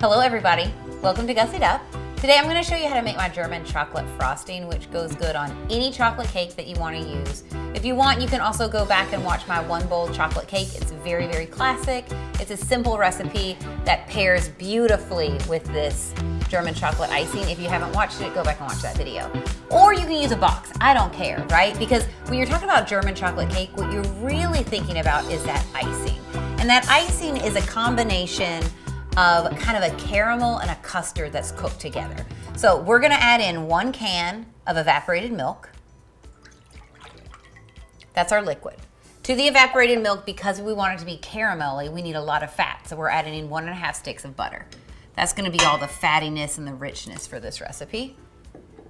Hello everybody, welcome to Gussied Up. Today I'm going to show you how to make my German chocolate frosting, which goes good on any chocolate cake that you want to use. If you want, you can also go back and watch my one bowl chocolate cake. It's very, very classic. It's a simple recipe that pairs beautifully with this German chocolate icing. If you haven't watched it, go back and watch that video. Or you can use a box, I don't care, right? Because when you're talking about German chocolate cake, what you're really thinking about is that icing. And that icing is a combination of kind of a caramel and a custard that's cooked together. So we're gonna add in 1 can of evaporated milk. That's our liquid. To the evaporated milk, because we want it to be caramelly, we need a lot of fat. So we're adding in 1.5 sticks of butter. That's gonna be all the fattiness and the richness for this recipe.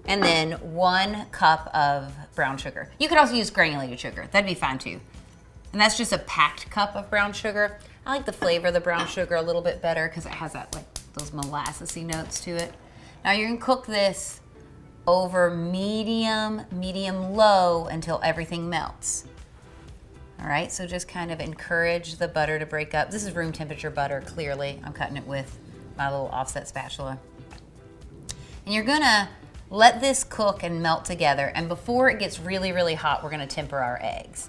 And then 1 cup of brown sugar. You could also use granulated sugar, that'd be fine too. And that's just a packed cup of brown sugar. I like the flavor of the brown sugar a little bit better because it has that, like, those molassesy notes to it. Now you're gonna cook this over medium low until everything melts. All right, so just kind of encourage the butter to break up. This is room temperature butter, clearly. I'm cutting it with my little offset spatula. And you're gonna let this cook and melt together, and before it gets really, really hot, we're gonna temper our eggs.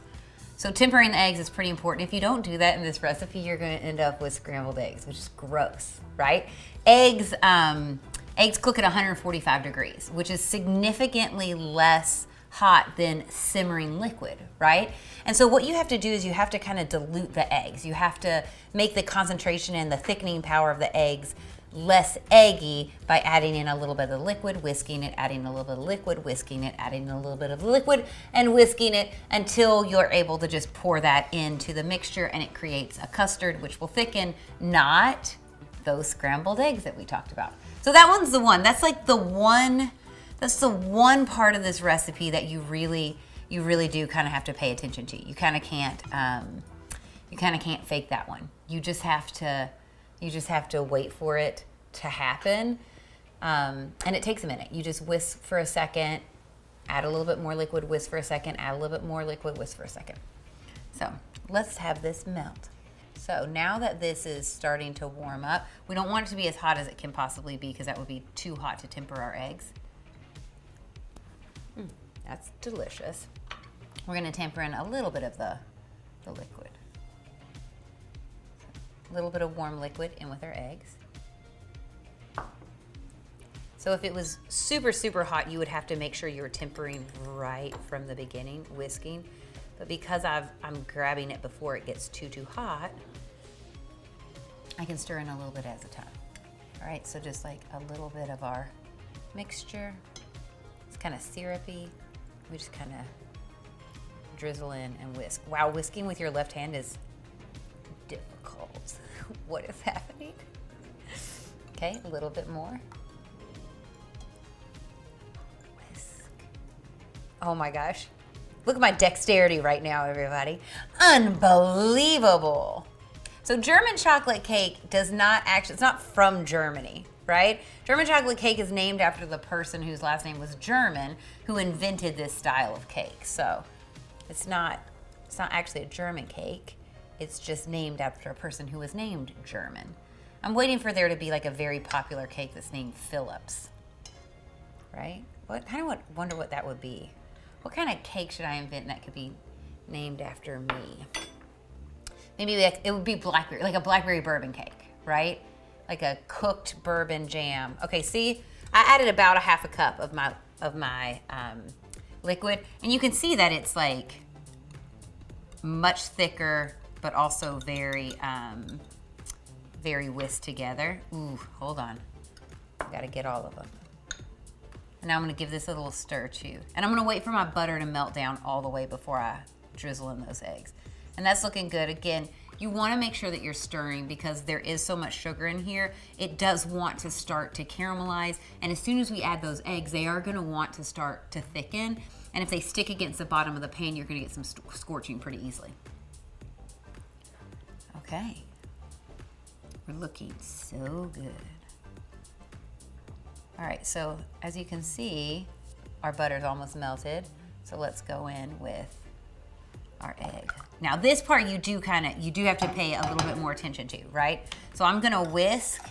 So tempering the eggs is pretty important. If you don't do that in this recipe, you're gonna end up with scrambled eggs, which is gross, right? Eggs cook at 145 degrees, which is significantly less hot than simmering liquid, right? And so what you have to do is you have to kind of dilute the eggs. You have to make the concentration and the thickening power of the eggs less eggy by adding in a little bit of liquid, whisking it, adding a little bit of liquid, whisking it, adding a little bit of liquid, and whisking it until you're able to just pour that into the mixture and it creates a custard which will thicken, not those scrambled eggs that we talked about. So that one's the one. That's like the one, that's the one part of this recipe that you really do kind of have to pay attention to. You kind of can't fake that one. You just have to wait for it to happen. And it takes a minute. You just whisk for a second, add a little bit more liquid, whisk for a second, add a little bit more liquid, whisk for a second. So let's have this melt. So now that this is starting to warm up, we don't want it to be as hot as it can possibly be because that would be too hot to temper our eggs. That's delicious. We're gonna temper in a little bit of the liquid. A little bit of warm liquid in with our eggs. So if it was super, super hot, you would have to make sure you were tempering right from the beginning, whisking. But because I'm grabbing it before it gets too hot, I can stir in a little bit at a time. All right, so just like a little bit of our mixture. It's kind of syrupy. We just kind of drizzle in and whisk. Wow, whisking with your left hand is difficult. What is happening? Okay, a little bit more. Whisk. Oh my gosh. Look at my dexterity right now, everybody. Unbelievable. So German chocolate cake does not actually, it's not from Germany, right? German chocolate cake is named after the person whose last name was German who invented this style of cake. So it's not actually a German cake. It's just named after a person who was named German. I'm waiting for there to be like a very popular cake that's named Phillips, right? Wonder what that would be. What kind of cake should I invent that could be named after me? Maybe like, it would be blackberry, like a blackberry bourbon cake, right? Like a cooked bourbon jam. Okay, see, I added about a half a cup of my liquid, and you can see that it's like much thicker, but also very whisked together. Ooh, hold on. I gotta get all of them. And now I'm gonna give this a little stir too. And I'm gonna wait for my butter to melt down all the way before I drizzle in those eggs. And that's looking good. Again, you wanna make sure that you're stirring because there is so much sugar in here. It does want to start to caramelize. And as soon as we add those eggs, they are gonna want to start to thicken. And if they stick against the bottom of the pan, you're gonna get some scorching pretty easily. Okay, we're looking so good. All right, so as you can see, our butter's almost melted. So let's go in with our egg. Now this part you do have to pay a little bit more attention to, right? So I'm gonna whisk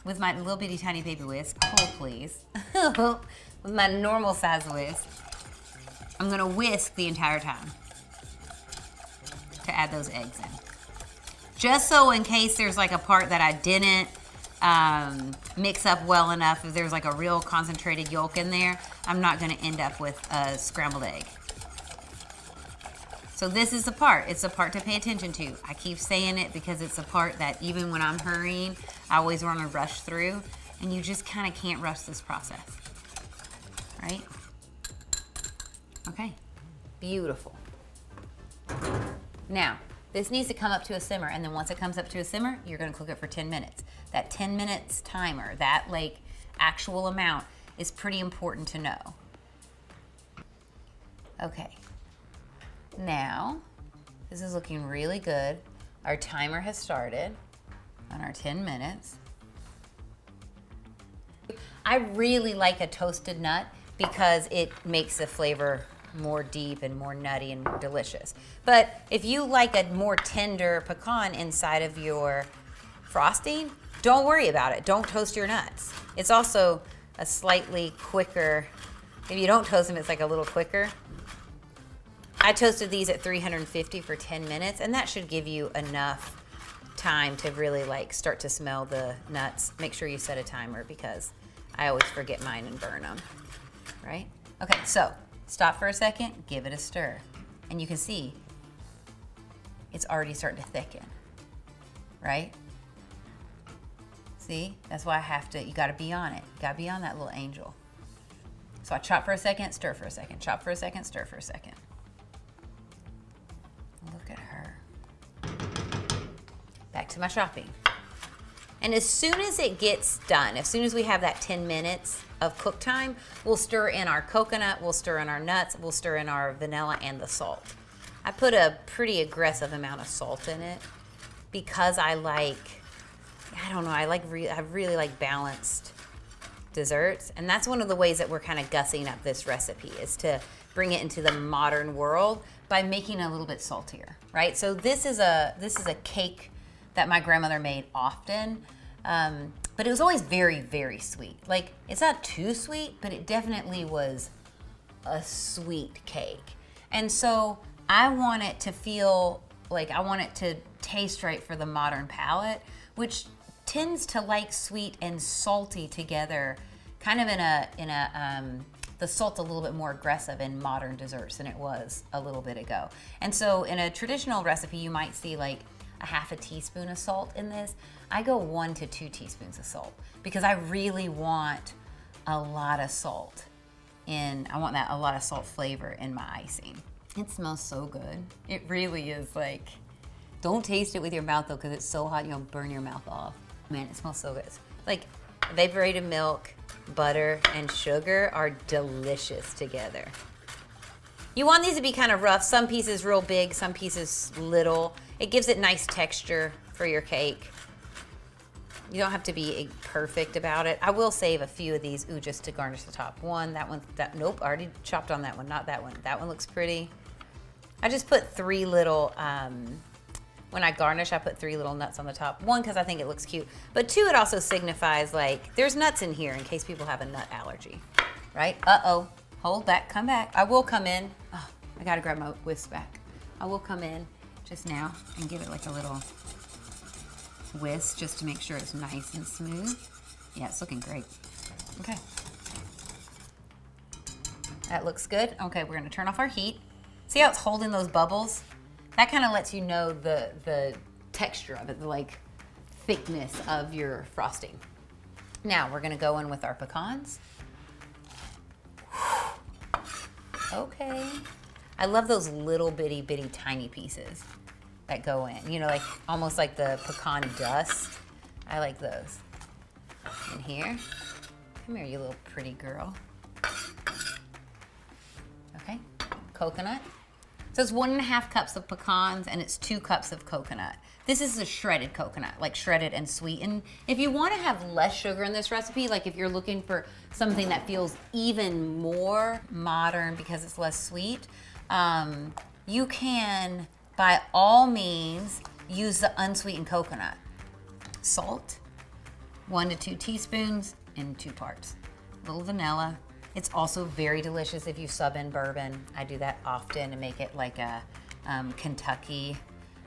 with my little bitty tiny baby whisk, hold please, with my normal size whisk, I'm gonna whisk the entire time to add those eggs in. Just so in case there's like a part that I didn't mix up well enough, if there's like a real concentrated yolk in there, I'm not gonna end up with a scrambled egg. So this is the part, it's a part to pay attention to. I keep saying it because it's a part that even when I'm hurrying, I always want to rush through, and you just kind of can't rush this process, right? Okay, beautiful. Now, this needs to come up to a simmer, and then once it comes up to a simmer, you're gonna cook it for 10 minutes. That 10 minutes timer, that like actual amount is pretty important to know. Okay. Now, this is looking really good. Our timer has started on our 10 minutes. I really like a toasted nut because it makes the flavor more deep and more nutty and more delicious. But if you like a more tender pecan inside of your frosting, don't worry about it. Don't toast your nuts. It's also a slightly quicker, if you don't toast them, it's like a little quicker. I toasted these at 350 for 10 minutes, and that should give you enough time to really like start to smell the nuts. Make sure you set a timer because I always forget mine and burn them, right? Okay, so stop for a second, give it a stir. And you can see it's already starting to thicken, right? See, that's why I have to, you gotta be on it. You gotta be on that little angel. So I chop for a second, stir for a second, chop for a second, stir for a second. Look at her. Back to my chopping. And as soon as it gets done, as soon as we have that 10 minutes of cook time, we'll stir in our coconut, we'll stir in our nuts, we'll stir in our vanilla and the salt. I put a pretty aggressive amount of salt in it because I like, I don't know, I really like balanced desserts. And that's one of the ways that we're kind of gussing up this recipe, is to bring it into the modern world by making it a little bit saltier, right? So this is a cake that my grandmother made often, but it was always very, very sweet. Like, it's not too sweet, but it definitely was a sweet cake. And so I want it to feel like, I want it to taste right for the modern palate, which tends to like sweet and salty together, kind of in a the salt's a little bit more aggressive in modern desserts than it was a little bit ago. And so in a traditional recipe, you might see like a half a teaspoon of salt in this. I go 1 to 2 teaspoons of salt because I really want a lot of salt in, I want that a lot of salt flavor in my icing. It smells so good. It really is like, don't taste it with your mouth though, because it's so hot you'll burn your mouth off. Man, it smells so good. Like evaporated milk, butter, and sugar are delicious together. You want these to be kind of rough. Some pieces real big, some pieces little. It gives it nice texture for your cake. You don't have to be perfect about it. I will save a few of these, just to garnish the top. Nope, I already chopped on that one, not that one. That one looks pretty. I just put 3 little, when I garnish, I put 3 little nuts on the top. 1, because I think it looks cute. But 2, it also signifies like, there's nuts in here in case people have a nut allergy, right? Uh-oh, hold that, come back. I will come in, oh, I gotta grab my whisk back. I will come in just now and give it like a little whisk just to make sure it's nice and smooth. Yeah, it's looking great. Okay. That looks good. Okay, we're gonna turn off our heat. See how it's holding those bubbles? That kind of lets you know the texture of it, the like thickness of your frosting. Now we're gonna go in with our pecans. Okay. I love those little bitty tiny pieces that go in. You know, like almost like the pecan dust. I like those. In here. Come here, you little pretty girl. Okay, coconut. So it's 1.5 cups of pecans and it's 2 cups of coconut. This is a shredded coconut, like shredded and sweetened. If you want to have less sugar in this recipe, like if you're looking for something that feels even more modern because it's less sweet, you can, by all means, use the unsweetened coconut. Salt, 1 to 2 teaspoons in 2 parts. A little vanilla. It's also very delicious if you sub in bourbon. I do that often to make it like a Kentucky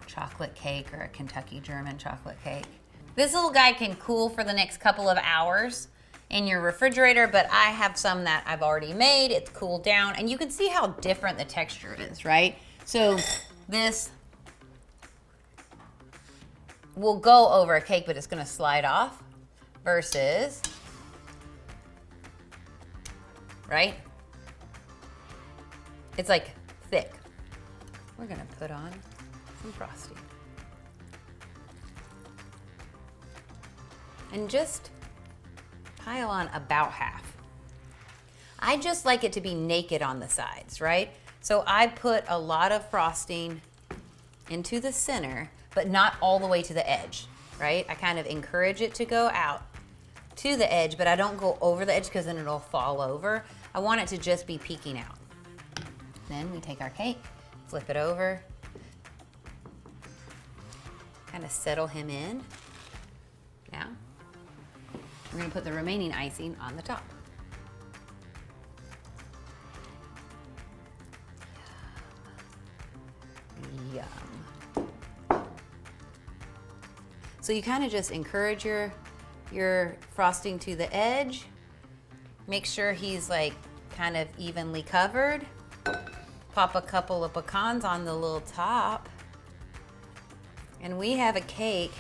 chocolate cake or a Kentucky German chocolate cake. This little guy can cool for the next couple of hours in your refrigerator, but I have some that I've already made. It's cooled down, and you can see how different the texture is, right? So this will go over a cake, but it's gonna slide off versus, right? It's like thick. We're gonna put on some frosting. And just pile on about half. I just like it to be naked on the sides, right? So I put a lot of frosting into the center, but not all the way to the edge, right? I kind of encourage it to go out to the edge, but I don't go over the edge because then it'll fall over. I want it to just be peeking out. Then we take our cake, flip it over, kind of settle him in. Now, we're gonna put the remaining icing on the top. Yum. So you kind of just encourage your frosting to the edge. Make sure he's like kind of evenly covered. Pop a couple of pecans on the little top. And we have a cake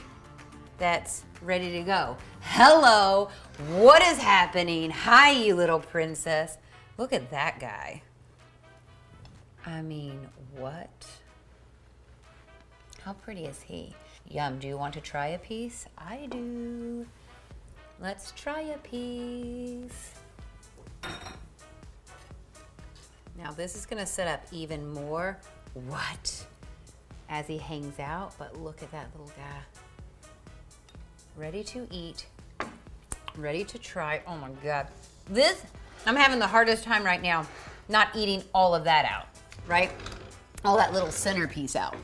that's ready to go. Hello, what is happening? Hi, you little princess. Look at that guy. I mean, what? How pretty is he? Yum, do you want to try a piece? I do. Let's try a piece. Now this is gonna set up even more, what? As he hangs out, but look at that little guy. Ready to eat, ready to try. Oh my God. This, I'm having the hardest time right now not eating all of that out, right? All that little centerpiece out.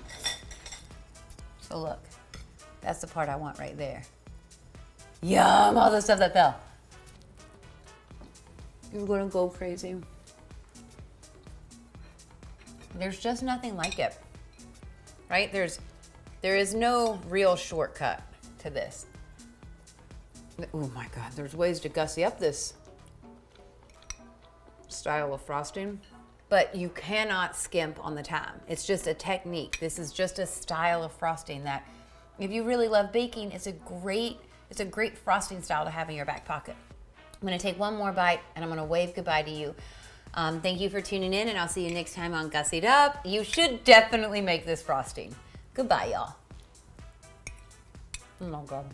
So look, that's the part I want right there. Yum, all the stuff that fell. You're gonna go crazy. There's just nothing like it, right? There is no real shortcut to this. Oh my God, there's ways to gussy up this style of frosting, but you cannot skimp on the time. It's just a technique. This is just a style of frosting that if you really love baking, it's a great frosting style to have in your back pocket. I'm gonna take one more bite and I'm gonna wave goodbye to you. Thank you for tuning in, and I'll see you next time on Gussied Up. You should definitely make this frosting. Goodbye, y'all. Oh my God.